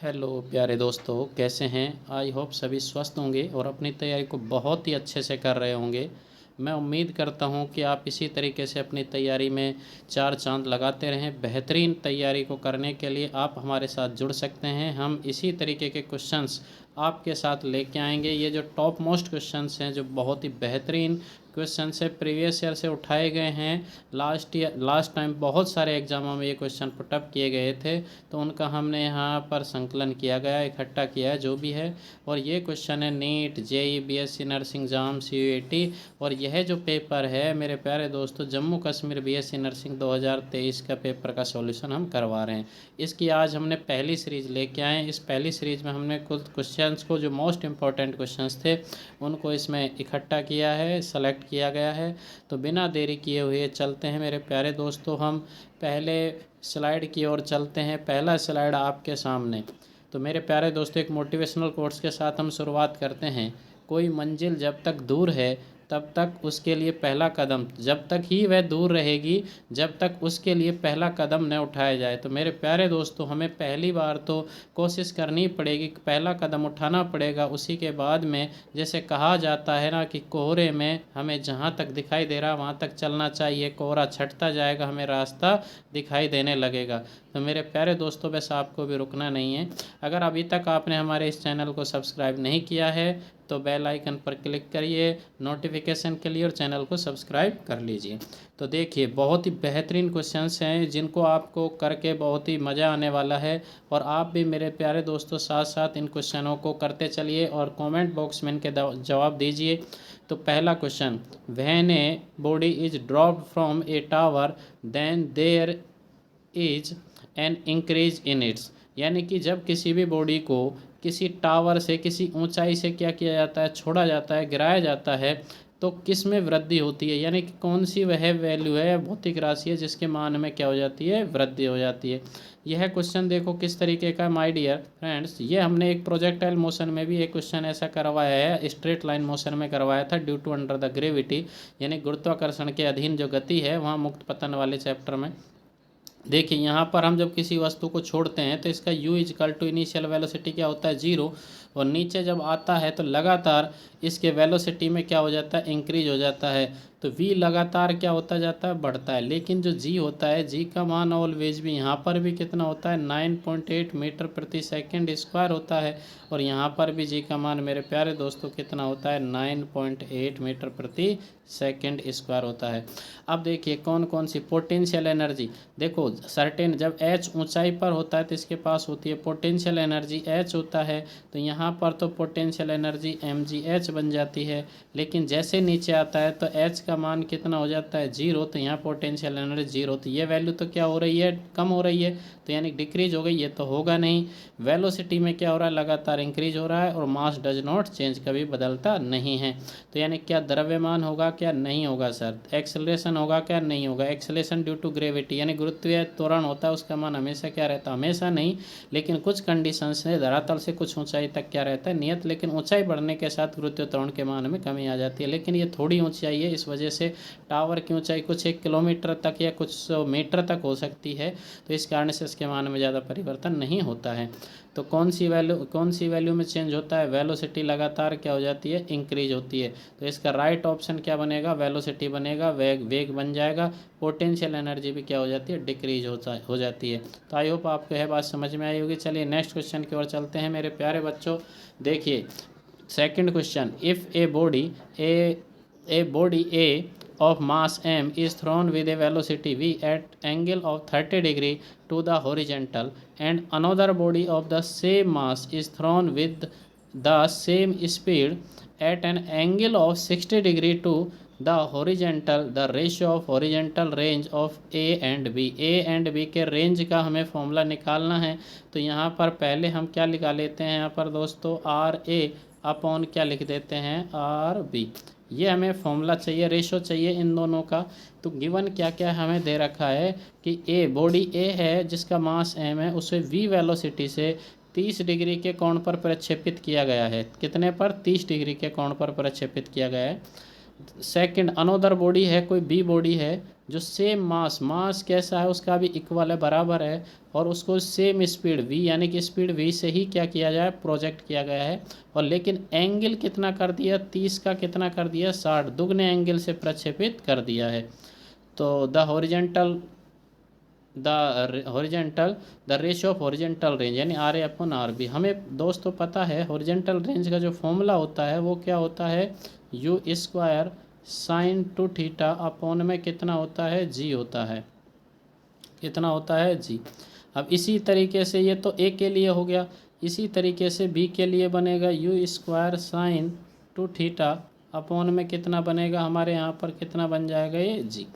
Hello प्यारे दोस्तों, कैसे हैं। आई होप सभी स्वस्थ होंगे और अपनी तैयारी को बहुत ही अच्छे से कर रहे होंगे। मैं उम्मीद करता हूं कि आप इसी तरीके से अपनी तैयारी में चार चांद लगाते रहें। बेहतरीन तैयारी को करने के लिए आप हमारे साथ जुड़ सकते हैं। हम इसी तरीके के क्वेश्चंस आपके साथ लेके आएंगे। ये जो टॉप मोस्ट क्वेश्चंस हैं, जो बहुत ही बेहतरीन क्वेश्चन से प्रीवियस ईयर से उठाए गए हैं। लास्ट टाइम बहुत सारे एग्जामों में ये क्वेश्चन पुटअप किए गए थे, तो उनका हमने यहाँ पर संकलन किया गया, इकट्ठा किया है जो भी है। और ये क्वेश्चन है NEET, JEE, BSc nursing exam, CUET. और यह जो पेपर है मेरे प्यारे दोस्तों, जम्मू कश्मीर बीएससी नर्सिंग 2023 का पेपर का सॉल्यूशन हम करवा रहे हैं। इसकी आज हमने पहली सीरीज लेके आए। इस पहली सीरीज में हमने कुछ क्वेश्चंस को, जो मोस्ट इंपॉर्टेंट क्वेश्चंस थे, उनको इसमें इकट्ठा किया है, सेलेक्ट किया गया है। तो बिना देरी किए हुए चलते हैं मेरे प्यारे दोस्तों, हम पहले स्लाइड की ओर चलते हैं। पहला स्लाइड आपके सामने। तो मेरे प्यारे दोस्तों, एक मोटिवेशनल कोट्स के साथ हम शुरुआत करते हैं। कोई मंजिल जब तक दूर है तब तक उसके लिए पहला कदम, जब तक ही वह दूर रहेगी जब तक उसके लिए पहला कदम न उठाया जाए। तो मेरे प्यारे दोस्तों, हमें पहली बार तो कोशिश करनी पड़ेगी, पहला कदम उठाना पड़ेगा। उसी के बाद में जैसे कहा जाता है ना कि कोहरे में हमें जहाँ तक दिखाई दे रहा वहाँ तक चलना चाहिए, कोहरा छटता जाएगा, हमें रास्ता दिखाई देने लगेगा। तो मेरे प्यारे दोस्तों, बस आपको भी रुकना नहीं है। अगर अभी तक आपने हमारे इस चैनल को सब्सक्राइब नहीं किया है तो बेल आइकन पर क्लिक करिए नोटिफिकेशन के लिए और चैनल को सब्सक्राइब कर लीजिए। तो देखिए, बहुत ही बेहतरीन क्वेश्चंस हैं जिनको आपको करके बहुत ही मज़ा आने वाला है। और आप भी मेरे प्यारे दोस्तों साथ साथ इन क्वेश्चनों को करते चलिए और कमेंट बॉक्स में इनके जवाब दीजिए। तो पहला question, when a body is dropped from a tower then there is an increase in its. यानी कि जब किसी भी बॉडी को किसी टावर से, किसी ऊंचाई से क्या किया जाता है, छोड़ा जाता है, गिराया जाता है, तो किस में वृद्धि होती है। यानी कि कौन सी वह वैल्यू है, भौतिक राशि है, जिसके मान में क्या हो जाती है, वृद्धि हो जाती है। यह क्वेश्चन देखो किस तरीके का, माय डियर फ्रेंड्स। ये हमने एक प्रोजेक्टाइल मोशन में भी एक क्वेश्चन ऐसा करवाया है, स्ट्रेट लाइन मोशन में करवाया था, due to under the gravity, यानी गुरुत्वाकर्षण के अधीन जो गति है, वहाँ मुक्त पतन वाले चैप्टर में। देखिए यहाँ पर हम जब किसी वस्तु को छोड़ते हैं तो इसका u equal to initial velocity क्या होता है, 0। और नीचे जब आता है तो लगातार इसके वेलोसिटी में क्या हो जाता है, इंक्रीज हो जाता है। तो v लगातार क्या होता जाता है, बढ़ता है। लेकिन जो g होता है, g का मान ऑलवेज भी यहाँ पर भी कितना होता है, 9.8 मीटर प्रति सेकंड स्क्वायर होता है। और यहाँ पर भी g का मान मेरे प्यारे दोस्तों कितना होता है, 9.8 मीटर प्रति सेकंड स्क्वायर होता है। अब देखिए कौन कौन सी पोटेंशियल एनर्जी। देखो सर्टेन, जब h ऊंचाई पर होता है तो इसके पास होती है पोटेंशियल एनर्जी h होता है। तो यहाँ पर तो पोटेंशियल एनर्जी mgh बन जाती है। लेकिन जैसे नीचे आता है तो h का मान कितना हो जाता है, 0। तो यहाँ पोटेंशियल एनर्जी 0। तो ये वैल्यू तो क्या हो रही है, कम हो रही है, तो यानी डिक्रीज हो गई। ये तो होगा नहीं। वेलोसिटी में क्या हो रहा है, लगातार इंक्रीज हो रहा है। और मास डज नॉट चेंज, कभी बदलता नहीं है। तो यानी क्या द्रव्यमान होगा, क्या नहीं होगा सर। एक्सेलरेशन होगा, क्या नहीं होगा। एक्सेलरेशन ड्यू टू ग्रेविटी, यानी गुरुत्वीय त्वरण होता है, उसका मान हमेशा क्या रहता है, हमेशा नहीं, लेकिन कुछ कंडीशंस है, धरातल से कुछ ऊंचाई तक क्या रहता है, नियत। लेकिन ऊंचाई बढ़ने के साथ गुरुत्वीय त्वरण के मान में कमी आ जाती है। लेकिन ये थोड़ी ऊंचाई है, इस वजह से टावर की ऊंचाई कुछ 1 किलोमीटर तक या कुछ 100 मीटर तक हो सकती है। तो इस कारण से इसके मान में ज़्यादा परिवर्तन नहीं होता है। तो कौन सी वैल्यू में चेंज होता है, वेलोसिटी लगातार क्या हो जाती है, इंक्रीज होती है। तो इसका राइट ऑप्शन क्या बनेगा, वेलोसिटी बनेगा, वेग बन जाएगा। पोटेंशियल एनर्जी भी क्या हो जाती है, डिक्रीज हो जाती है। तो आई होप आपको यह बात समझ में आई होगी। चलिए नेक्स्ट क्वेश्चन की ओर चलते हैं मेरे प्यारे बच्चों। देखिए second question, if a body A of mass m is thrown with a velocity v at angle of 30 degree to the horizontal, and another body of the same mass is thrown with the same speed at an angle of 60 degree to the horizontal, the ratio of horizontal range of a and b के range का हमें formula निकालना है। तो यहाँ पर पहले हम क्या निकाल लेते हैं, यहाँ पर दोस्तों आर ए अपॉन क्या लिख देते हैं, आर बी। ये हमें फॉर्मूला चाहिए, रेशो चाहिए इन दोनों का। तो गिवन क्या क्या हमें दे रखा है कि ए, बॉडी ए है जिसका मास एम है, उसे वी वेलोसिटी से 30 डिग्री के कोण पर प्रक्षेपित किया गया है। कितने पर, 30 डिग्री के कोण पर प्रक्षेपित किया गया है। सेकंड, अनोदर बॉडी है, कोई बी बॉडी है, जो सेम मास कैसा है उसका भी इक्वल है, बराबर है, और उसको सेम स्पीड v यानी कि स्पीड v से ही क्या किया जाए, प्रोजेक्ट किया गया है। और लेकिन एंगल कितना कर दिया, 30 का कितना कर दिया, 60, दुगने एंगल से प्रक्षेपित कर दिया है। तो the ratio of horizontal range यानी R A upon R B. हमें दोस्तों पता है हॉरिजेंटल रेंज का जो फॉर्मूला होता है वो क्या होता है, you square sine to theta upon में कितना होता है, जी होता है, कितना होता है, जी। अब इसी तरीके से ये तो ए के लिए हो गया, इसी तरीके से बी के लिए बनेगा you square sine to theta upon में कितना बनेगा, हमारे यहाँ पर कितना बन जाएगा, ये जी।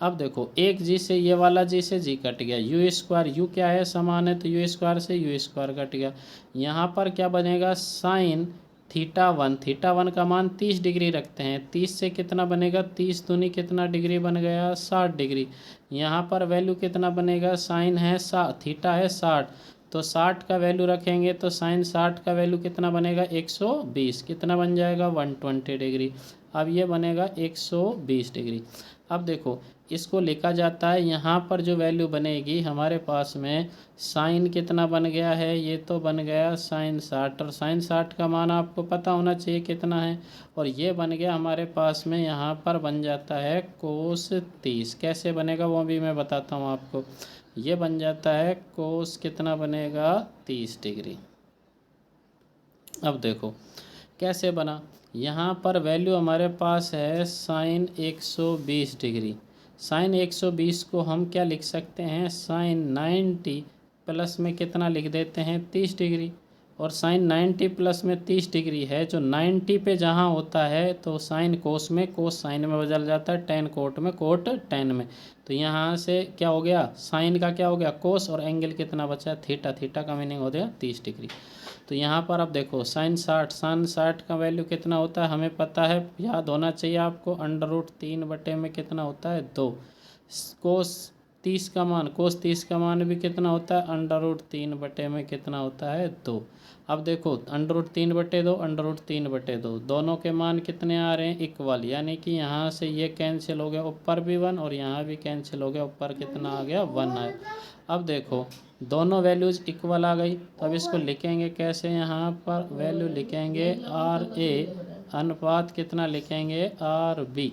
अब देखो एक जी से ये वाला जी से जी कट गया, यू स्क्वायर, यू क्या है, समान है, तो यू स्क्वायर से यू स्क्वायर कट गया। यहाँ पर क्या बनेगा, साइन थीटा वन का मान 30 डिग्री रखते हैं, 30 से कितना बनेगा, 30 दूनी कितना डिग्री बन गया, 60 डिग्री। यहाँ पर वैल्यू कितना बनेगा, साइन है थीटा है 60, तो 60 का वैल्यू रखेंगे तो साइन 60 का वैल्यू कितना बनेगा, 120, कितना बन जाएगा, 120 डिग्री। अब ये बनेगा 120 डिग्री। अब देखो इसको लिखा जाता है, यहाँ पर जो वैल्यू बनेगी हमारे पास में, साइन कितना बन गया है, ये तो बन गया साइन 60, और साइन 60 का मान आपको पता होना चाहिए कितना है, और ये बन गया हमारे पास में, यहाँ पर बन जाता है कोस 30। कैसे बनेगा वो भी मैं बताता हूँ आपको। ये बन जाता है कोस कितना बनेगा, 30 डिग्री। अब देखो कैसे बना, यहाँ पर वैल्यू हमारे पास है साइन 120 डिग्री। साइन 120 को हम क्या लिख सकते हैं, साइन 90 प्लस में कितना लिख देते हैं, 30 डिग्री। और साइन 90 प्लस में 30 डिग्री है, जो 90 पे जहाँ होता है तो साइन कोस में, कोस साइन में बदल जाता है, टेन कोट में, कोट टेन में। तो यहाँ से क्या हो गया, साइन का क्या हो गया, कोस, और एंगल कितना बचा, थीटा, थीटा का मीनिंग हो गया 30 डिग्री। तो यहाँ पर अब देखो साइन 60 का वैल्यू कितना होता है, हमें पता है, याद होना चाहिए आपको, √3 बटे में कितना होता है, 2। कोस 30 का मान, कोस 30 का मान भी कितना होता है, √3 बटे में कितना होता है, 2। अब देखो √3 बटे 2, √3 बटे 2, दोनों के मान कितने आ रहे हैं, इक्वल, यानी कि यहाँ से ये कैंसिल हो गया, ऊपर भी 1 और यहाँ भी कैंसिल हो गया, ऊपर कितना आ गया, 1 आया। अब देखो दोनों वैल्यूज़ इक्वल आ गई, तो अब इसको लिखेंगे कैसे, यहाँ पर वैल्यू लिखेंगे RA अनुपात कितना लिखेंगे, RB।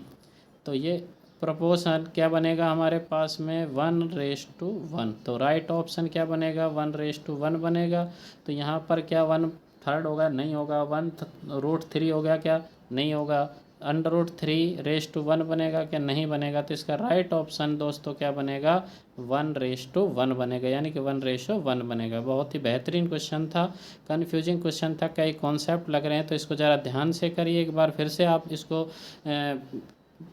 तो ये प्रोपोर्शन क्या बनेगा हमारे पास में, 1:1। तो राइट ऑप्शन क्या बनेगा, 1:1 बनेगा। तो यहाँ पर क्या 1/3 होगा, नहीं होगा, 1√3 हो गया, क्या नहीं होगा, √3:1 बनेगा, क्या नहीं बनेगा। तो इसका राइट ऑप्शन दोस्तों क्या बनेगा, 1:1 बनेगा, यानी कि 1:1 बनेगा। बहुत ही बेहतरीन क्वेश्चन था, कन्फ्यूजिंग क्वेश्चन था, कई कॉन्सेप्ट लग रहे हैं, तो इसको ज़रा ध्यान से करिए, एक बार फिर से आप इसको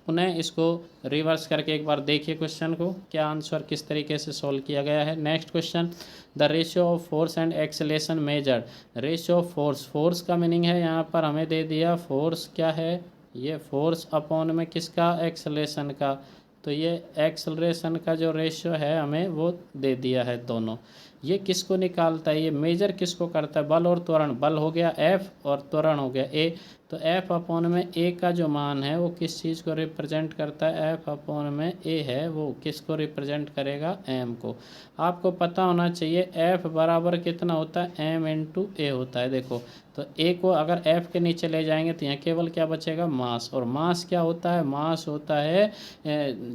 पुनः इसको रिवर्स करके एक बार देखिए क्वेश्चन को, क्या आंसर किस तरीके से सॉल्व किया गया है। Next question, the ratio of force and acceleration measured. Ratio of force, force का मीनिंग है यहाँ पर हमें दे दिया, फोर्स क्या है, ये फोर्स अपॉन में किसका, एक्सेलेरेशन का। तो ये एक्सेलरेशन का जो रेशियो है हमें वो दे दिया है दोनों। ये किसको निकालता है, ये मेजर किसको करता है, बल और त्वरण। बल हो गया F और त्वरण हो गया A। तो F अपॉन में A का जो मान है वो किस चीज़ को रिप्रेजेंट करता है, F अपॉन में A है वो किसको रिप्रेजेंट करेगा, M को। आपको पता होना चाहिए F बराबर कितना होता है, M इंटू A होता है। देखो तो A को अगर F के नीचे ले जाएंगे तो यहाँ केवल क्या बचेगा, मास। और मास क्या होता है, मास होता है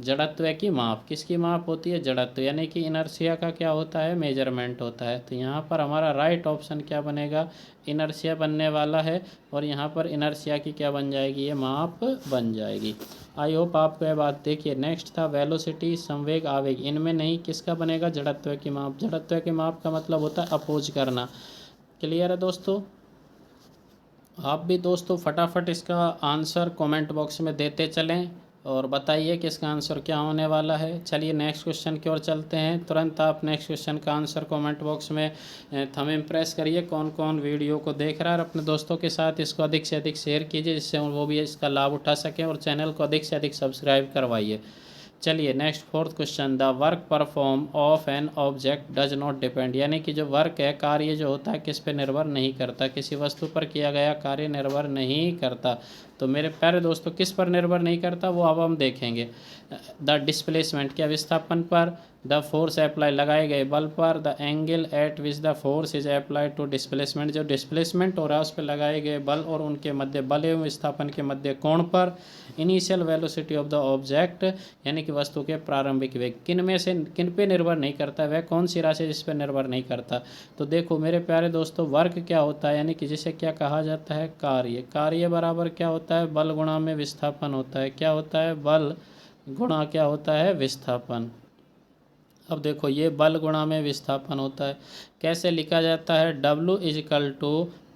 जड़त्व की माप। किसकी माप होती है, जड़त्व, यानी कि इनर्शिया का क्या होता है, मेजरमेंट होता है। तो यहाँ पर हमारा राइट ऑप्शन क्या बनेगा, इनर्शिया बनने वाला है, और यहाँ पर इनर्शिया की क्या बन जाएगी, ये माप बन जाएगी। आई होप आपको यह बात देखिए। नेक्स्ट था वेलोसिटी, संवेग, आवेग। इनमें नहीं, किसका बनेगा, जड़त्व की माप। जड़त्व की माप का मतलब होता है अपोज करना। क्लियर है दोस्तों। आप भी दोस्तों फटाफट इसका आंसर कमेंट बॉक्स में देते चलें और बताइए कि इसका आंसर क्या होने वाला है। चलिए नेक्स्ट क्वेश्चन की ओर चलते हैं। तुरंत आप नेक्स्ट क्वेश्चन का आंसर कमेंट बॉक्स में थंब इम्प्रेस करिए, कौन कौन वीडियो को देख रहा है, और अपने दोस्तों के साथ इसको अधिक से अधिक शेयर कीजिए, जिससे वो भी इसका लाभ उठा सकें, और चैनल को अधिक से अधिक सब्सक्राइब करवाइए। चलिए next fourth question, the work perform of an object does not depend, यानी कि जो वर्क है, कार्य जो होता है किस पे निर्भर नहीं करता, किसी वस्तु पर किया गया कार्य निर्भर नहीं करता। तो मेरे प्यारे दोस्तों किस पर निर्भर नहीं करता वो अब हम देखेंगे। द डिस्प्लेसमेंट, क्या विस्थापन पर, द फोर्स अप्लाई, लगाए गए बल पर, the angle at which the force is applied to displacement, जो डिस्प्लेसमेंट हो रहा है उस पर लगाए गए बल और उनके मध्य बल एवं विस्थापन के मध्य कोण पर, initial velocity of the object, यानी कि वस्तु के प्रारंभिक वेग, किन में से किन पे निर्भर नहीं करता, वह कौन सी राशि जिस पर निर्भर नहीं करता। तो देखो मेरे प्यारे दोस्तों वर्क क्या होता है, यानी कि जिसे क्या कहा जाता है, कार्य। कार्य बराबर क्या होता है, बल गुणा में विस्थापन होता है। क्या होता है, बल गुणा क्या होता है, विस्थापन। अब देखो ये बल गुणा में विस्थापन होता है, कैसे लिखा जाता है, W equal to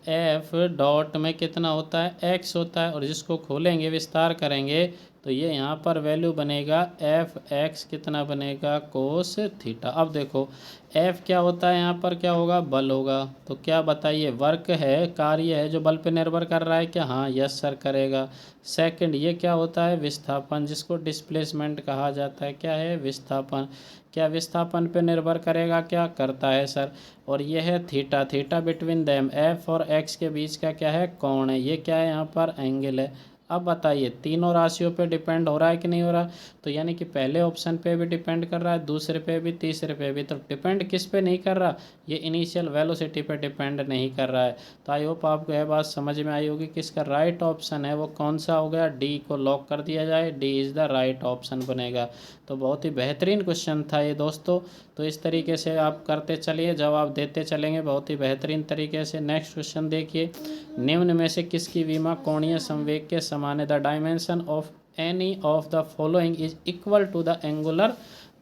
F dot में कितना होता है, x होता है, और जिसको खोलेंगे विस्तार करेंगे तो ये यहाँ पर वैल्यू बनेगा एफ एक्स, कितना बनेगा, कोस थीटा। अब देखो एफ क्या होता है, यहाँ पर क्या होगा, बल होगा। तो क्या बताइए, वर्क है, कार्य है जो बल पे निर्भर कर रहा है क्या, हाँ यस सर करेगा। सेकंड ये क्या होता है, विस्थापन, जिसको डिस्प्लेसमेंट कहा जाता है, क्या है, विस्थापन। क्या विस्थापन पे निर्भर करेगा, क्या करता है सर। और ये है theta, theta between them, F और एक्स के बीच का क्या है, कोण है, ये क्या है, यहाँ पर एंगल है। अब बताइए तीनों राशियों पे डिपेंड हो रहा है कि नहीं हो रहा, तो यानी कि पहले ऑप्शन पे भी डिपेंड कर रहा है, दूसरे पे भी, तीसरे पे भी। तो डिपेंड किस पे नहीं कर रहा, ये इनिशियल वेलोसिटी पे डिपेंड नहीं कर रहा है। तो आई होप आपको यह बात समझ में आई होगी कि इसका राइट ऑप्शन है वो कौन सा हो गया, डी को लॉक कर दिया जाए, D is the right option बनेगा। तो बहुत ही बेहतरीन क्वेश्चन था ये दोस्तों। तो इस तरीके से आप करते चलिए, जवाब देते चलेंगे बहुत ही बेहतरीन तरीके से। नेक्स्ट क्वेश्चन देखिए, निम्न में से किसकी विमा कोणीय संवेग के समान है, the dimension of any of the following is equal to the angular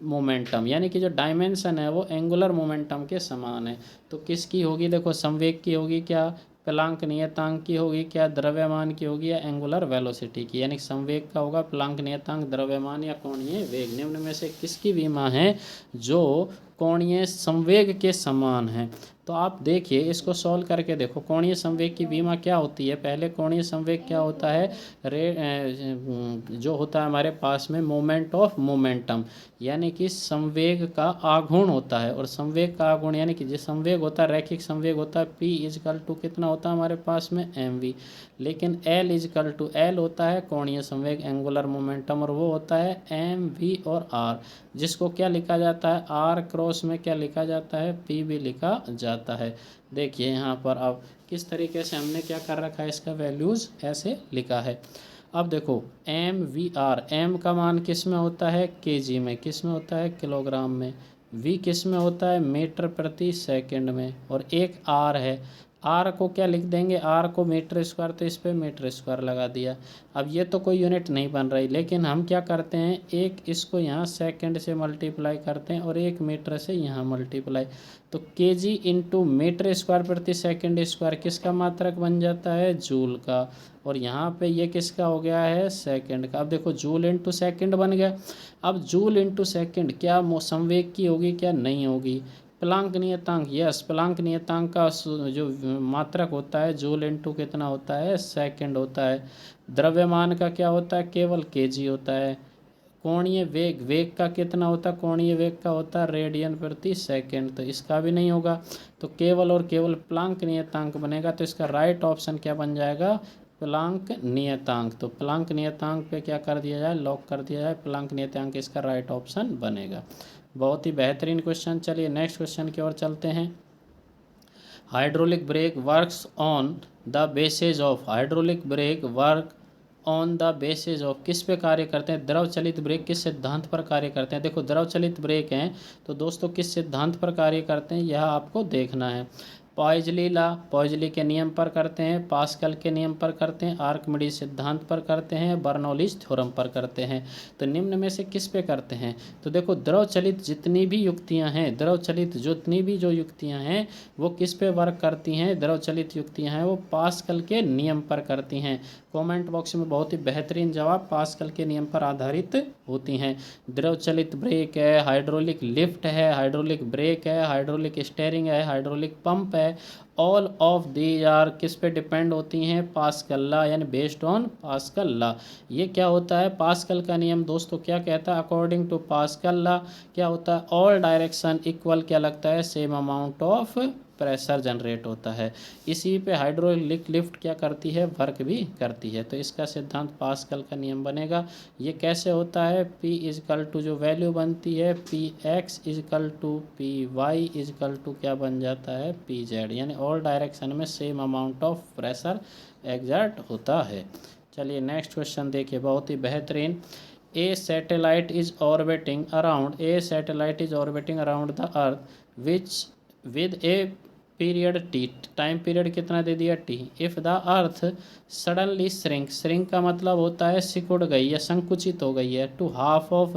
momentum, यानी कि जो डायमेंशन है वो एंगुलर मोमेंटम के समान है। तो किसकी होगी, देखो संवेग की होगी, क्या प्लांक नियतांक की होगी, क्या द्रव्यमान की होगी, या एंगुलर वेलोसिटी की। यानी संवेग का होगा प्लांक नियतांक, द्रव्यमान या कोणीय वेग। निम्न में से किसकी विमा है जो कोणीय संवेग के समान है। तो आप देखिए इसको सॉल्व करके देखो, कोणीय संवेग की विमा क्या होती है। पहले कोणीय संवेग क्या होता है, जो होता है हमारे पास में मोमेंट ऑफ मोमेंटम, यानी कि संवेग का आघूर्ण होता है। और संवेग का आघूर्ण यानी कि जो संवेग होता है, रैखिक संवेग होता है, P इजकल टू कितना होता है हमारे पास में, mv। लेकिन L इजकल टू, L होता है कोणीय संवेग, एंगुलर मोमेंटम, और वो होता है mv और r, जिसको क्या लिखा जाता है, r क्रॉस में क्या लिखा जाता है, p भी लिखा जाता है। देखिए यहाँ पर अब किस तरीके से हमने क्या कर रखा है, इसका वैल्यूज़ ऐसे लिखा है। अब देखो एम वी आर, एम का मान किस में होता है, केजी में, किस में होता है, किलोग्राम में, वी किस में होता है, मीटर प्रति सेकंड में, और एक आर है। आर को क्या लिख देंगे, आर को मीटर स्क्वायर, तो इस पर मीटर स्क्वायर लगा दिया। अब ये तो कोई यूनिट नहीं बन रही, लेकिन हम क्या करते हैं, एक इसको यहाँ सेकंड से मल्टीप्लाई करते हैं और एक मीटर से यहाँ मल्टीप्लाई। तो केजी इंटू मीटर स्क्वायर प्रति सेकंड स्क्वायर किसका मात्रक बन जाता है, जूल का। और यहाँ पे ये किसका हो गया है, सेकंड का। अब देखो जूल इंटू सेकंड बन गया। अब जूल इंटू सेकंड क्या संवेग की होगी, क्या नहीं होगी, प्लांक नियतांक, यस प्लांक नियतांक का जो मात्रक होता है जूल इंटू कितना होता है, सेकंड होता है। द्रव्यमान का क्या होता है, केवल केजी होता है। कोणीय वेग, वेग का कितना होता है, कोणीय वेग का होता है रेडियन प्रति सेकंड, तो इसका भी नहीं होगा। तो केवल और केवल प्लांक नियतांक बनेगा। तो इसका राइट ऑप्शन क्या बन जाएगा, प्लांक नियतांक। तो प्लांक नियतांक पे क्या कर दिया जाए, लॉक कर दिया जाए, प्लांक नियतांक इसका राइट ऑप्शन बनेगा। बहुत ही बेहतरीन क्वेश्चन। चलिए नेक्स्ट क्वेश्चन की ओर चलते हैं। Hydraulic brake works on the basis of, hydraulic brake work on the basis of, किस पे कार्य करते हैं, द्रव चलित ब्रेक किस सिद्धांत पर कार्य करते हैं। देखो द्रव चलित ब्रेक हैं तो दोस्तों किस सिद्धांत पर कार्य करते हैं यह आपको देखना है। पॉइजली ला, पॉइजली के नियम पर करते हैं, पास्कल के नियम पर करते हैं, आर्किमिडीज सिद्धांत पर करते हैं, बर्नौलीज थ्योरम पर करते हैं। तो निम्न में से किस पे करते हैं। तो देखो द्रव चलित जितनी भी युक्तियां हैं, द्रव चलित जितनी भी जो युक्तियां हैं वो किस पे वर्क करती हैं, द्रव चलित युक्तियां हैं वो पास्कल के नियम पर करती हैं। कमेंट बॉक्स में बहुत ही बेहतरीन जवाब पास्कल के नियम पर आधारित होती हैं। द्रव चलित ब्रेक है, हाइड्रोलिक लिफ्ट है, हाइड्रोलिक ब्रेक है, हाइड्रोलिक स्टीयरिंग है, हाइड्रोलिक पंप है, है। ऑल ऑफ दीज आर किस पे डिपेंड होती हैं, पास्कल लॉ, यानी बेस्ड ऑन पास्कल लॉ। ये क्या होता है, पास्कल का नियम दोस्तों क्या कहता है, अकॉर्डिंग टू पास्कल लॉ क्या होता है, ऑल डायरेक्शन इक्वल क्या लगता है, same amount of pressure generate होता है। इसी पे हाइड्रोलिक लिफ्ट क्या करती है, वर्क भी करती है। तो इसका सिद्धांत पास्कल का नियम बनेगा। ये कैसे होता है, P इजकल टू जो वैल्यू बनती है P x equal to P y equal to क्या बन जाता है, पी जेड, यानी ऑल डायरेक्शन में same amount of pressure exert होता है। चलिए नेक्स्ट क्वेश्चन देखिए, बहुत ही बेहतरीन। A satellite is orbiting around the earth which with a period T, time period कितना दे दिया, T. If the earth suddenly shrink का मतलब होता है सिकुड़ गई या संकुचित हो गई है, to half of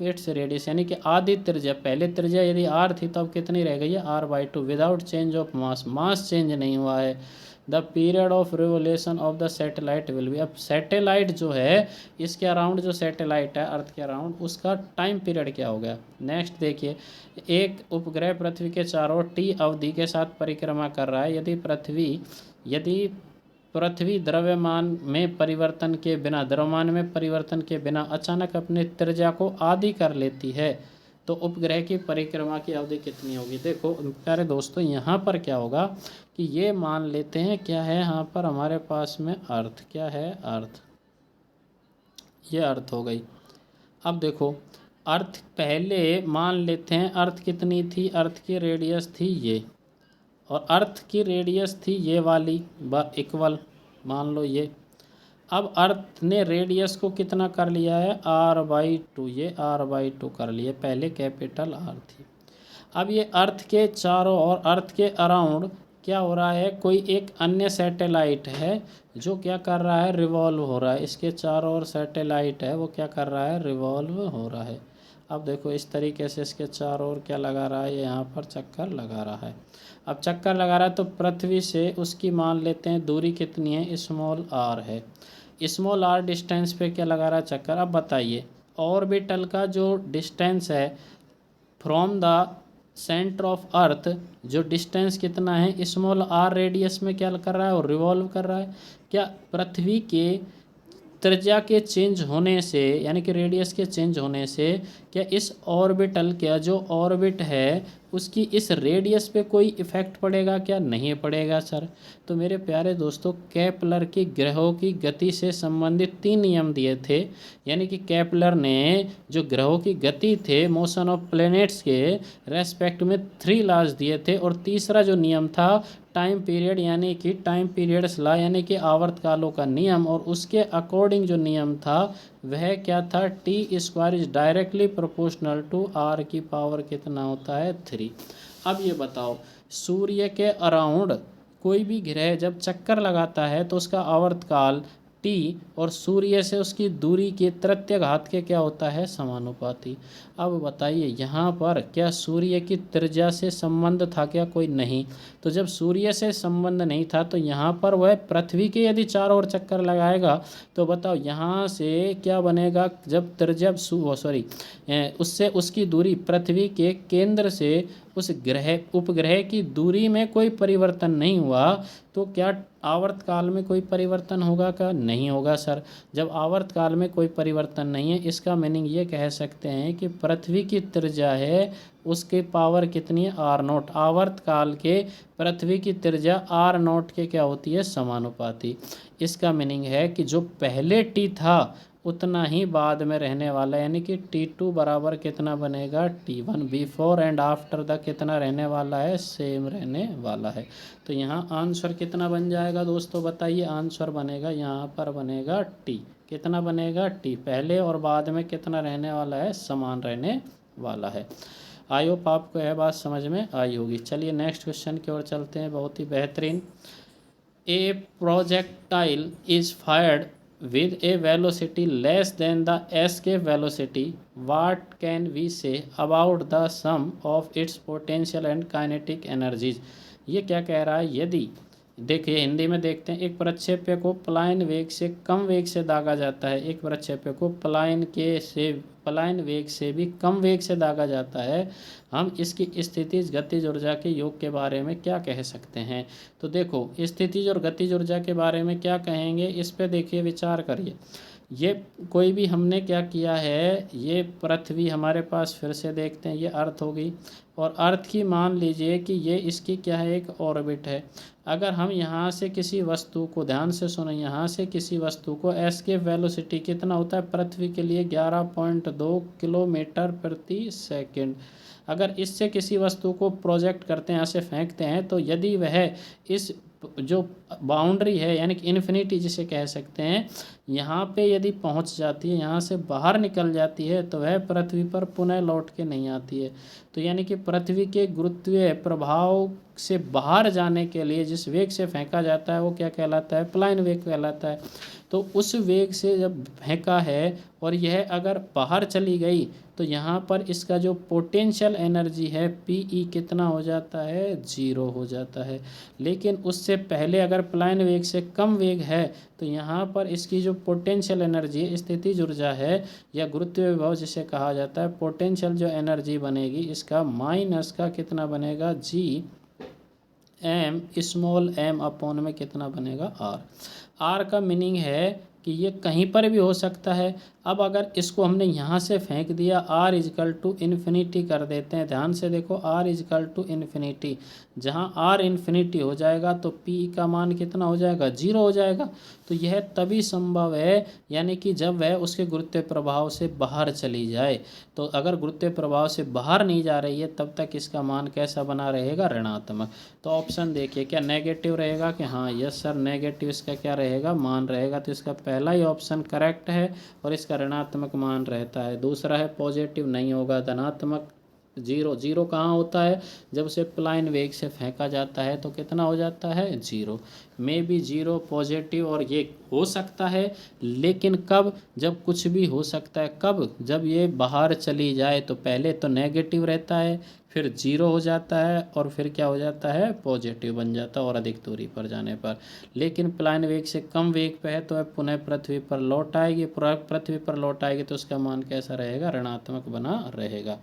its radius, यानी कि आधी त्रिज्या, पहले त्रिज्या यदि आर थी तो अब कितनी रह गई है, r/2, without change of mass change नहीं हुआ है। The period of revolution of the satellite will be, अब सैटेलाइट जो है इसके अराउंड, जो सैटेलाइट है अर्थ के अराउंड, उसका टाइम पीरियड क्या हो गया। नेक्स्ट देखिए, एक उपग्रह पृथ्वी के चारों टी अवधि के साथ परिक्रमा कर रहा है। यदि पृथ्वी द्रव्यमान में परिवर्तन के बिना अचानक अपने त्रिज्या को आधी कर लेती है तो उपग्रह की परिक्रमा की अवधि कितनी होगी। देखो प्यारे दोस्तों, यहाँ पर क्या होगा कि ये मान लेते हैं क्या है, यहाँ पर हमारे पास में अर्थ क्या है, अर्थ, ये अर्थ हो गई। अब देखो अर्थ पहले मान लेते हैं, अर्थ कितनी थी, अर्थ की रेडियस थी ये, और अर्थ की रेडियस थी ये वाली इक्वल, मान लो ये। अब अर्थ ने रेडियस को कितना कर लिया है, r/2, ये r/2 कर लिए, पहले कैपिटल आर थी। अब ये अर्थ के चारों और अर्थ के अराउंड क्या हो रहा है, कोई एक अन्य सैटेलाइट है जो क्या कर रहा है, रिवॉल्व हो रहा है, इसके चारों ओर सैटेलाइट है वो क्या कर रहा है, रिवॉल्व हो रहा है। अब देखो इस तरीके से इसके चारों ओर क्या लगा रहा है, यहाँ पर चक्कर लगा रहा है। अब चक्कर लगा रहा है तो पृथ्वी से उसकी मान लेते हैं दूरी कितनी है, स्मॉल r है, स्मॉल r डिस्टेंस पे क्या लगा रहा है, चक्कर। अब बताइए ऑर्बिटल का जो डिस्टेंस है from the centre of earth, जो डिस्टेंस कितना है, स्मॉल r रेडियस में क्या कर रहा है, और रिवॉल्व कर रहा है। क्या पृथ्वी के त्रिज्या के चेंज होने से, यानी कि रेडियस के चेंज होने से, क्या इस ऑर्बिटल का जो ऑर्बिट है उसकी इस रेडियस पे कोई इफ़ेक्ट पड़ेगा क्या, नहीं पड़ेगा सर। तो मेरे प्यारे दोस्तों, केपलर की ग्रहों की गति से संबंधित 3 नियम दिए थे, यानी कि केपलर ने जो ग्रहों की गति थे मोशन ऑफ प्लैनेट्स के रेस्पेक्ट में 3 लॉज दिए थे, और तीसरा जो नियम था टाइम पीरियड, यानी कि टाइम पीरियड्स लॉ, यानी कि आवर्तकालों का नियम, और उसके अकॉर्डिंग जो नियम था वह क्या था, t² is directly proportional to r की पावर कितना होता है, 3। अब ये बताओ, सूर्य के अराउंड कोई भी ग्रह जब चक्कर लगाता है तो उसका आवर्तकाल t और सूर्य से उसकी दूरी के तृतीय घात के क्या होता है, समानुपाती। अब बताइए यहाँ पर क्या सूर्य की त्रिज्या से संबंध था क्या, कोई नहीं। तो जब सूर्य से संबंध नहीं था तो यहाँ पर वह पृथ्वी के यदि चारों ओर चक्कर लगाएगा तो बताओ यहाँ से क्या बनेगा, जब त्रिज्या उससे उसकी दूरी पृथ्वी के केंद्र से उस उपग्रह की दूरी में कोई परिवर्तन नहीं हुआ तो क्या आवर्तकाल में कोई परिवर्तन होगा क्या, नहीं होगा सर। जब आवर्तकाल में कोई परिवर्तन नहीं है, इसका मीनिंग ये कह सकते हैं कि पृथ्वी की त्रिज्या है उसके पावर कितनी है, r0। आवर्तकाल के पृथ्वी की त्रिज्या r0 के क्या होती है, समानुपाती। इसका मीनिंग है कि जो पहले t था उतना ही बाद में रहने वाला, यानी कि t2 बराबर कितना बनेगा, t1। Before and after the कितना रहने वाला है, सेम रहने वाला है। तो यहाँ आंसर कितना बन जाएगा दोस्तों, बताइए। आंसर बनेगा यहाँ पर बनेगा t, कितना बनेगा, t। पहले और बाद में कितना रहने वाला है, समान रहने वाला है। आई होप आपको यह बात समझ में आई होगी। चलिए नेक्स्ट क्वेश्चन की ओर चलते हैं, बहुत ही बेहतरीन। ए projectile is fired with a velocity less than the escape velocity, what can we say about the sum of its potential and kinetic energies। ये क्या कह रहा है, यदि देखिए हिंदी में देखते हैं, एक प्रक्षेप्य को पलायन वेग से कम वेग से दागा जाता है, एक प्रक्षेप्य को पलायन वेग से भी कम वेग से दागा जाता है, हम इसकी स्थितिज गतिज ऊर्जा के योग के बारे में क्या कह सकते हैं। तो देखो स्थितिज और गतिज ऊर्जा के बारे में क्या कहेंगे, इस पे देखिए विचार करिए। ये कोई भी हमने क्या किया है, ये पृथ्वी हमारे पास, फिर से देखते हैं, ये अर्थ होगी, और अर्थ की मान लीजिए कि ये इसकी क्या है, एक ऑर्बिट है। अगर हम यहाँ से किसी वस्तु को, ध्यान से सुनो, यहाँ से किसी वस्तु को एस्केप वेलोसिटी कितना होता है पृथ्वी के लिए, 11.2 किलोमीटर प्रति सेकंड। अगर इससे किसी वस्तु को प्रोजेक्ट करते हैं, यहाँ से फेंकते हैं, तो यदि वह इस जो बाउंड्री है यानी कि इन्फिनिटी जिसे कह सकते हैं, यहाँ पे यदि पहुँच जाती है, यहाँ से बाहर निकल जाती है, तो वह पृथ्वी पर पुनः लौट के नहीं आती है। तो यानी कि पृथ्वी के गुरुत्वीय प्रभाव से बाहर जाने के लिए जिस वेग से फेंका जाता है वो क्या कहलाता है, पलायन वेग कहलाता है। तो उस वेग से जब फेंका है और यह अगर बाहर चली गई, तो यहाँ पर इसका जो पोटेंशियल एनर्जी है पीई कितना हो जाता है, 0 हो जाता है। लेकिन उससे पहले अगर पलायन वेग से कम वेग है, तो यहाँ पर इसकी जो पोटेंशियल एनर्जी है, स्थितिज ऊर्जा है या गुरुत्वीय विभव जिसे कहा जाता है, पोटेंशियल जो एनर्जी बनेगी इसका माइनस का कितना बनेगा, G M small M upon में कितना बनेगा, आर। आर का मीनिंग है कि ये कहीं पर भी हो सकता है। अब अगर इसको हमने यहाँ से फेंक दिया, आर इजकल टू इन्फिनिटी कर देते हैं, ध्यान से देखो, आर इजकल टू इन्फिनिटी, जहाँ आर इन्फिनिटी हो जाएगा तो पी का मान कितना हो जाएगा, 0 हो जाएगा। तो यह तभी संभव है, यानी कि जब वह उसके गुरुत्व प्रभाव से बाहर चली जाए। तो अगर गुरुत्व प्रभाव से बाहर नहीं जा रही है, तब तक इसका मान कैसा बना रहेगा, ऋणात्मक। तो ऑप्शन देखिए, क्या नेगेटिव रहेगा, कि हाँ यस सर नेगेटिव इसका क्या रहेगा, मान रहेगा। तो इसका पहला ही ऑप्शन करेक्ट है और इसका ऋणात्मक मान रहता है। दूसरा है पॉजिटिव नहीं होगा, धनात्मक। जीरो, जीरो कहाँ होता है, जब उसे पलायन वेग से फेंका जाता है तो कितना हो जाता है, 0। में भी 0 पॉजिटिव, और ये हो सकता है, लेकिन कब, जब कुछ भी हो सकता है, कब, जब ये बाहर चली जाए। तो पहले तो नेगेटिव रहता है, फिर 0 हो जाता है, और फिर क्या हो जाता है, पॉजिटिव बन जाता है और अधिक दूरी पर जाने पर। लेकिन पलायन वेग से कम वेग पे है तो वह पुनः पृथ्वी पर लौट आएगी, पृथ्वी पर लौट आएगी तो उसका मान कैसा रहेगा, ऋणात्मक बना रहेगा।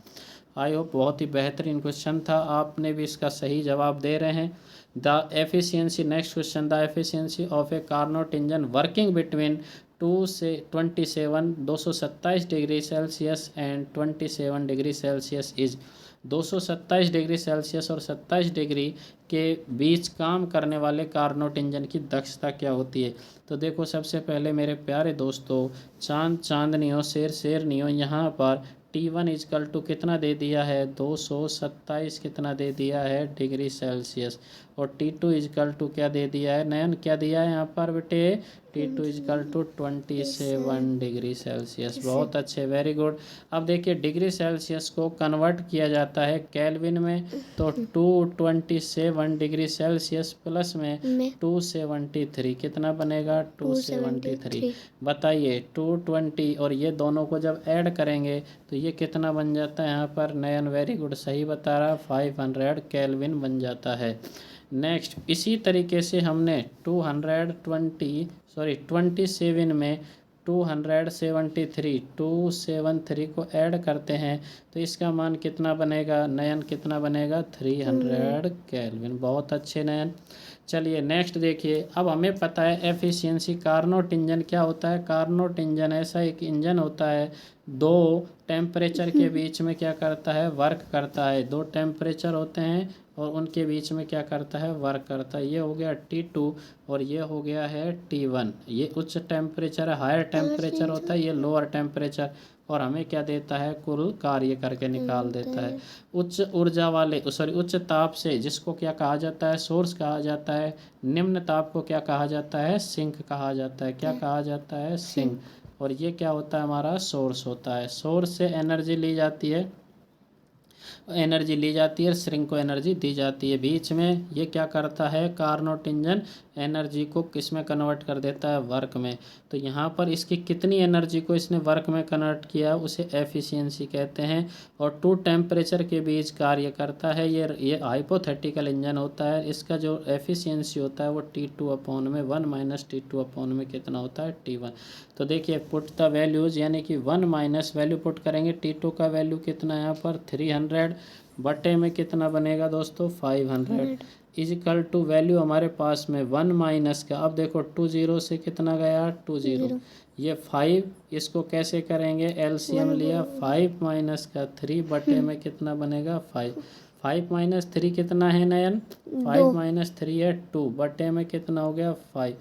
आई होप बहुत ही बेहतरीन क्वेश्चन था, आपने भी इसका सही जवाब दे रहे हैं। The efficiency, next question, the efficiency of A Carnot engine working between 227 degree Celsius and 27 degree Celsius is. 227 degree Celsius और 27 डिग्री के बीच काम करने वाले कार्नोट इंजन की दक्षता क्या होती है। तो देखो सबसे पहले मेरे प्यारे दोस्तों, चांद चांदनियों, शेर शेरनियों, यहाँ पर T1 इजकल टू कितना दे दिया है, 227 कितना दे दिया है डिग्री सेल्सियस, और T2 इजकल टू क्या दे दिया है, नयन क्या दिया है यहाँ पर बेटे, T2 is equal to 27 degree Celsius. बहुत अच्छे, वेरी गुड। अब देखिए डिग्री सेल्सियस को कन्वर्ट किया जाता है केल्विन में, तो 227 डिग्री सेल्सियस प्लस में 273 कितना बनेगा, 273। बताइए 220 और ये दोनों को जब ऐड करेंगे तो ये कितना बन जाता है, यहाँ पर नयन वेरी गुड सही बता रहा, 500 केल्विन बन जाता है। नेक्स्ट इसी तरीके से हमने 27 में 273 को ऐड करते हैं तो इसका मान कितना बनेगा, नयन कितना बनेगा, 300 केल्विन। बहुत अच्छे नयन। चलिए नेक्स्ट देखिए, अब हमें पता है एफिशिएंसी, कार्नोट इंजन क्या होता है, कार्नोट इंजन ऐसा एक इंजन होता है, दो टेम्परेचर के बीच में क्या करता है, वर्क करता है। दो टेम्परेचर होते हैं और उनके बीच में क्या करता है, वर्क करता है। ये हो गया T2 और ये हो गया है T1। ये उच्च टेम्परेचर है, हायर टेम्परेचर होता है, ये लोअर टेम्परेचर, और हमें क्या देता है, कुल कार्य करके निकाल देता है। उच्च ऊर्जा वाले उच्च ताप से, जिसको क्या कहा जाता है, सोर्स कहा जाता है। निम्न ताप को क्या कहा जाता है, सिंक कहा जाता है। क्या कहा जाता है, सिंक। और ये क्या होता है, हमारा सोर्स होता है। सोर्स से एनर्जी ली जाती है एनर्जी ली जाती है, श्रिंक को एनर्जी दी जाती है। बीच में ये क्या करता है, कार्नोट इंजन एनर्जी को किस में कन्वर्ट कर देता है, वर्क में। तो यहाँ पर इसकी कितनी एनर्जी को इसने वर्क में कन्वर्ट किया उसे एफिशिएंसी कहते हैं। और टू टेम्परेचर के बीच कार्य करता है। ये हाइपोथेटिकल इंजन होता है। इसका जो एफिशिएंसी होता है वो T2/1 माइनस T2/में कितना होता है, T1। तो देखिए पुट द वैल्यूज, यानी कि 1 माइनस वैल्यू पुट करेंगे। T2 का वैल्यू कितना है यहाँ पर 300 बटे में कितना बनेगा दोस्तों 500 इजिकल टू वैल्यू हमारे पास में 1 माइनस का। अब देखो 2 0 से कितना गया 2 0, ये 5, इसको कैसे करेंगे, एलसीएम लिया 5 माइनस का 3 बटे में कितना बनेगा 5। 5 माइनस 3 कितना है नयन, 5 माइनस 3 है 2 बटे में कितना हो गया 5।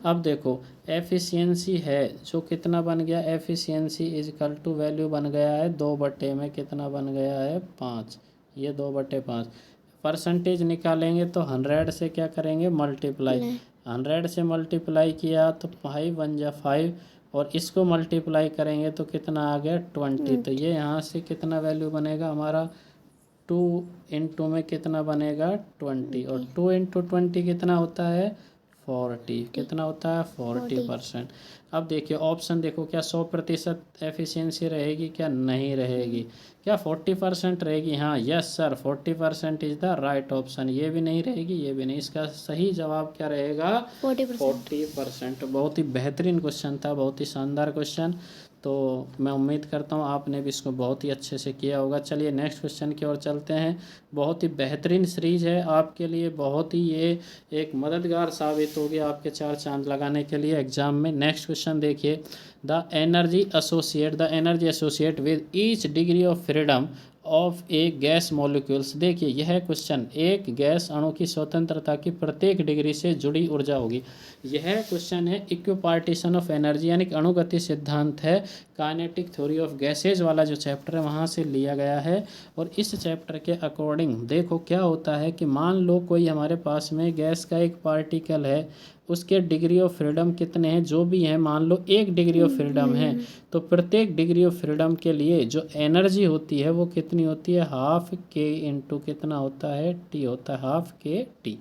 अब देखो एफिशिएंसी है जो कितना बन गया, एफिशिएंसी इजिकल टू वैल्यू बन गया है 2 बटे में कितना बन गया है 5, ये 2/5। परसेंटेज निकालेंगे तो 100 से क्या करेंगे मल्टीप्लाई, 100 से मल्टीप्लाई किया तो 5 बन जा 5, और इसको मल्टीप्लाई करेंगे तो कितना आ गया 20। तो ये यहाँ से कितना वैल्यू बनेगा हमारा 2 इंटू में कितना बनेगा 20, और 2 इंटू 20 कितना होता है 40, कितना होता है 40%। अब देखिए ऑप्शन देखो, क्या 100% एफिशिएंसी रहेगी, क्या नहीं रहेगी, क्या 40% रहेगी, हाँ yes sir 40% is the right option. ये भी नहीं रहेगी, ये भी नहीं, इसका सही जवाब क्या रहेगा 40%। बहुत ही बेहतरीन क्वेश्चन था, बहुत ही शानदार क्वेश्चन। तो मैं उम्मीद करता हूँ आपने भी इसको बहुत ही अच्छे से किया होगा। चलिए नेक्स्ट क्वेश्चन की ओर चलते हैं। बहुत ही बेहतरीन सीरीज है आपके लिए, बहुत ही ये एक मददगार साबित होगी आपके 4 चांद लगाने के लिए एग्जाम में। नेक्स्ट क्वेश्चन देखिए, the energy associate with each degree of freedom of A gas molecules. देखिए यह क्वेश्चन एक गैस अणु की स्वतंत्रता की प्रत्येक डिग्री से जुड़ी ऊर्जा होगी। यह क्वेश्चन है इक्विपार्टीशन ऑफ एनर्जी, यानी कि अणुगति सिद्धांत है, काइनेटिक थ्योरी ऑफ गैसेज वाला जो चैप्टर है वहाँ से लिया गया है। और इस चैप्टर के अकॉर्डिंग देखो क्या होता है कि मान लो कोई हमारे पास में गैस का एक पार्टिकल है, उसके डिग्री ऑफ फ्रीडम कितने हैं, जो भी है मान लो 1 डिग्री ऑफ फ्रीडम है, तो प्रत्येक डिग्री ऑफ फ्रीडम के लिए जो एनर्जी होती है वो कितनी होती है, हाफ के इंटू कितना होता है टी होता है, हाफ के टी।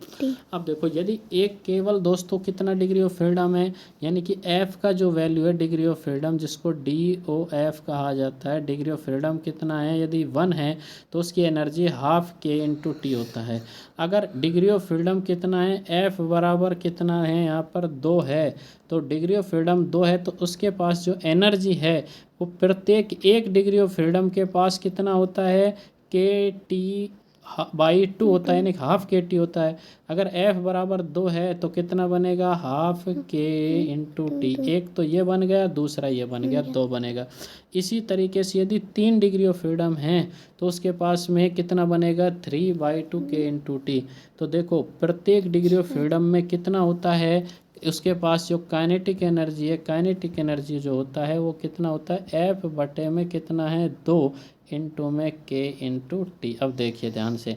अब देखो यदि एक केवल दोस्तों कितना डिग्री ऑफ फ्रीडम है, यानी कि एफ का जो वैल्यू है डिग्री ऑफ फ्रीडम, जिसको DOF कहा जाता है, डिग्री ऑफ फ्रीडम कितना है, यदि 1 है तो उसकी एनर्जी हाफ के इंटू टी होता है। अगर डिग्री ऑफ फ्रीडम कितना है, एफ बराबर कितना है यहाँ पर 2 है, तो डिग्री ऑफ फ्रीडम 2 है तो उसके पास जो एनर्जी है वो प्रत्येक 1 डिग्री ऑफ फ्रीडम के पास कितना होता है, KT/2 होता है, यानी हाफ KT होता है। अगर F बराबर 2 है तो कितना बनेगा, हाफ के इंटू टी। एक तो ये बन गया, दूसरा ये बन गया, 2 बनेगा। इसी तरीके से यदि 3 डिग्री ऑफ फ्रीडम है तो उसके पास में कितना बनेगा, 3/2 के इंटू टी। तो देखो प्रत्येक डिग्री ऑफ फ्रीडम में कितना होता है, उसके पास जो काइनेटिक एनर्जी है, काइनेटिक एनर्जी जो होता है वो कितना होता है, F बटे में कितना है 2 इंटू में K इंटू टी। अब देखिए ध्यान से,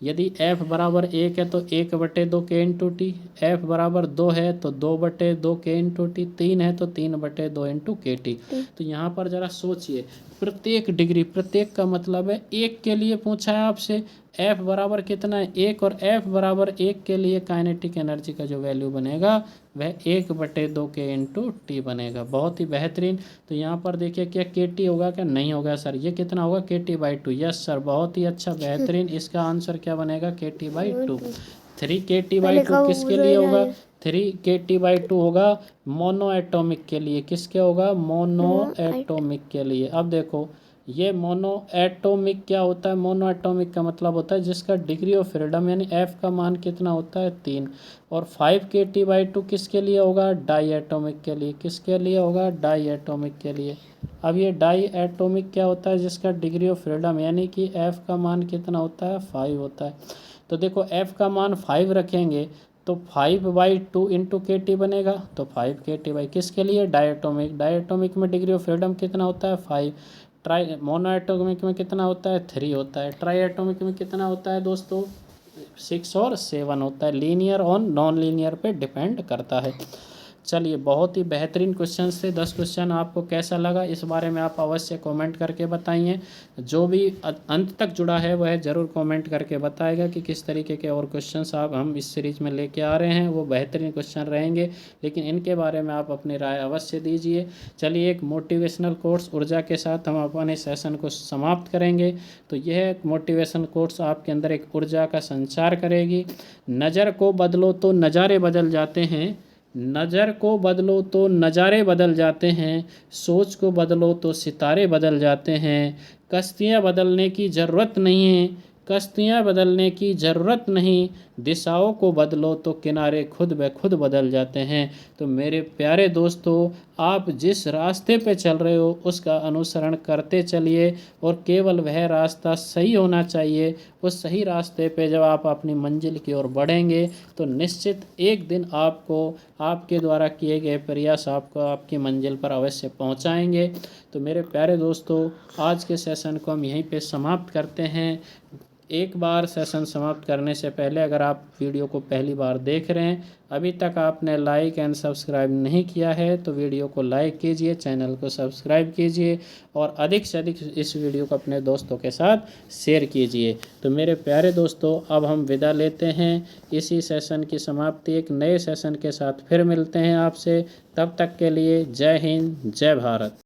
यदि F बराबर 1 है तो 1/2 K इंटू टी, F बराबर 2 है तो 2/2 K इंटू टी, 3 है तो 3/2 इंटू के टी। तो यहाँ पर ज़रा सोचिए, प्रत्येक डिग्री, प्रत्येक का मतलब है 1 के लिए पूछा है आपसे, F बराबर कितना है 1, और F बराबर 1 के लिए काइनेटिक एनर्जी का जो वैल्यू बनेगा वह 1/2 के इंटू टी बनेगा। बहुत ही बेहतरीन। तो यहाँ पर देखिए क्या KT होगा, क्या नहीं होगा सर, ये कितना होगा KT/2। यस सर बहुत ही अच्छा बेहतरीन। इसका आंसर क्या बनेगा KT/2। 3KT/2 किसके लिए होगा, 3KT/2 होगा मोनो एटॉमिक के लिए। किसके होगा, मोनो एटॉमिक के लिए। अब देखो ये मोनो एटॉमिक क्या होता है, मोनो एटॉमिक का मतलब होता है जिसका डिग्री ऑफ फ्रीडम यानी F का मान कितना होता है 3। और 5KT/2 किसके लिए होगा, डाई एटॉमिक के लिए। किसके लिए होगा, डाई एटॉमिक के लिए। अब ये डाई एटॉमिक क्या होता है, जिसका डिग्री ऑफ फ्रीडम यानी कि F का मान कितना होता है 5 होता है। तो देखो F का मान 5 रखेंगे तो 5/2 इंटू KT बनेगा, तो 5KT किसके लिए, डायटोमिक। डायटोमिक में डिग्री ऑफ फ्रीडम कितना होता है 5। ट्राई मोनो एटोमिक में कितना होता है 3 होता है। ट्राई एटोमिक में कितना होता है दोस्तों 6 और 7 होता है। लीनियर और नॉन लीनियर पे डिपेंड करता है। चलिए, बहुत ही बेहतरीन क्वेश्चन थे। 10 क्वेश्चन आपको कैसा लगा इस बारे में आप अवश्य कमेंट करके बताइए। जो भी अंत तक जुड़ा है वह ज़रूर कमेंट करके बताएगा कि किस तरीके के और क्वेश्चंस आप हम इस सीरीज में लेके आ रहे हैं। वो बेहतरीन क्वेश्चन रहेंगे, लेकिन इनके बारे में आप अपनी राय अवश्य दीजिए। चलिए, एक मोटिवेशनल कोर्स ऊर्जा के साथ हम अपने सेशन को समाप्त करेंगे। तो यह मोटिवेशनल कोर्स आपके अंदर एक ऊर्जा का संचार करेगी। नज़र को बदलो तो नज़ारे बदल जाते हैं, नज़र को बदलो तो नज़ारे बदल जाते हैं, सोच को बदलो तो सितारे बदल जाते हैं। कश्तियाँ बदलने की ज़रूरत नहीं है, कश्तियाँ बदलने की ज़रूरत नहीं, दिशाओं को बदलो तो किनारे खुद ब खुद बदल जाते हैं। तो मेरे प्यारे दोस्तों, आप जिस रास्ते पे चल रहे हो उसका अनुसरण करते चलिए, और केवल वह रास्ता सही होना चाहिए। उस सही रास्ते पे जब आप अपनी मंजिल की ओर बढ़ेंगे तो निश्चित एक दिन आपको आपके द्वारा किए गए प्रयास आपको आपकी मंजिल पर अवश्य पहुंचाएंगे। तो मेरे प्यारे दोस्तों, आज के सेशन को हम यहीं पे समाप्त करते हैं। एक बार सेशन समाप्त करने से पहले, अगर आप वीडियो को पहली बार देख रहे हैं, अभी तक आपने लाइक एंड सब्सक्राइब नहीं किया है, तो वीडियो को लाइक कीजिए, चैनल को सब्सक्राइब कीजिए, और अधिक से अधिक इस वीडियो को अपने दोस्तों के साथ शेयर कीजिए। तो मेरे प्यारे दोस्तों, अब हम विदा लेते हैं। इसी सेशन की समाप्ति एक नए सेशन के साथ फिर मिलते हैं आपसे। तब तक के लिए जय हिंद, जय भारत।